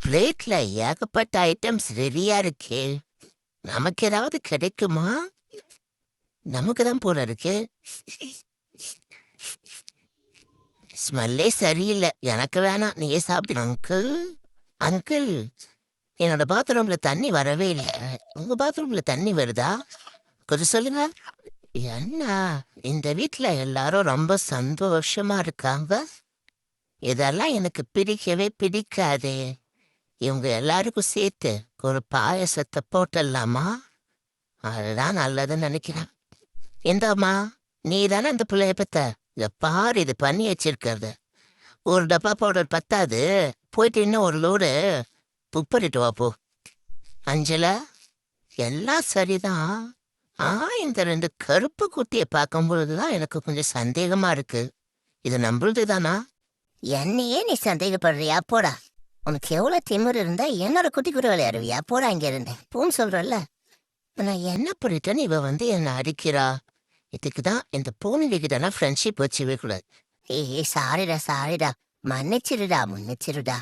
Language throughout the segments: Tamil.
பிளேட்ல ஏகப்பட்ட ஐட்டம்ஸ் ரெடியா இருக்கே. நமக்கு ஏதாவது கிடைக்குமா? நமக்கு தான் போல இருக்கு. ஸ்மெல்லே சரியில்லை. எனக்கு வேணாம், நீயே சாப்பிடு. அங்கிள், அங்கிள், என்னோட பாத்ரூம்ல தண்ணி வரவே இல்லை. உங்க பாத்ரூம்ல தண்ணி வருதா? கொஞ்சம் சொல்லுங்க. என்ன, இந்த வீட்ல எல்லாரும் ரொம்ப சந்தோஷமா இருக்காங்க. இதெல்லாம் எனக்கு பிடிக்கவே பிடிக்காதே. இவங்க எல்லாருக்கும் சேர்த்து ஒரு பாயசத்தை போட்டுடலாமா? அதுதான் நல்லதுன்னு நினைக்கிறேன். இந்தாம்மா, நீ தானே அந்த பிள்ளைய பத்த. இத பாரு, இது பண்ணி வச்சிருக்கிறது. ஒரு டப்பா பவுடர் பத்தாது. போயிட்டு இன்னும் ஒரு லோடு புக் பண்ணிட்டு வா போ. அஞ்சலா, எல்லாம் சரிதான். இந்த ரெண்டு கருப்பு குட்டியை பார்க்கும்பொழுதுதான் எனக்கு கொஞ்சம் சந்தேகமா இருக்கு. இது நம்மளுது தானா? என்னையே நீ சந்தேகப்படுறியா? போடா. உனக்கு எவ்வளவு திமிரு இருந்தா என்னோட குட்டி கூட விளையாடுவியா? போடா இங்க இருந்து பூன்னு சொல்றல்ல. நான் என்ன பண்ணிட்டேன்னு இவ வந்து என்ன அடிக்கிறா? இதுக்குதான் இந்த பூனிலிக்குதானா ஃப்ரெண்ட்ஷிப் வச்சுவே கூடாது. ஏய் சாரிடா சாரிடா, மன்னிச்சிருடா மன்னிச்சிருடா.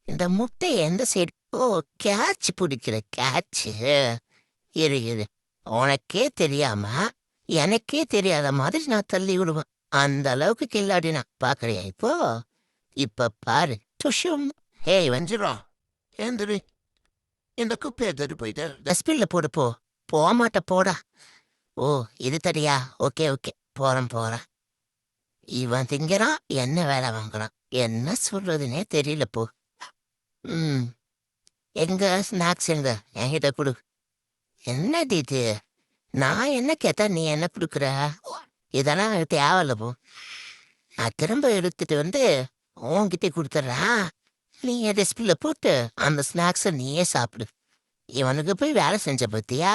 இந்த முட்டை எந்த சைடு? ஓ, கேட்ச் பிடிக்கிற கேட்சு. இரு இரு, உனக்கே தெரியாம எனக்கே தெரியாத மாதிரி நான் தள்ளி விடுவேன். அந்த அளவுக்கு கில்லாடி நான். பாக்குறியா இப்போ? இப்ப பாரு. துஷும். ஹேய் வஞ்சிரம், ஏந்திரி. இந்த குப்பையை தட்டு போயிட்டு டஸ்ட்பின்ல போடு போ. போமாட்ட போடா. ஓ, இது தடியா? ஓகே ஓகே, போறேன் போறேன். இவன் திங்கிறான், என்ன வேலை வாங்குறான், என்ன சொல்றதுன்னே தெரியல போ. ம், எங்க ஸ்நாக்ஸ் எங்க? என்கிட்ட கொடு. என்னது இது? நான் என்ன கேட்டா நீ என்ன கொடுக்குற? இதெல்லாம் எனக்கு தேவையில்ல போ. நான் திரும்ப எடுத்துட்டு வந்து உன்கிட்ட கொடுத்துட்றேன். நீ டஸ்ட்பின்ல போட்டு அந்த ஸ்நாக்ஸை நீயே சாப்பிடு. இவனுக்கு போய் வேலை செஞ்ச பத்தியா?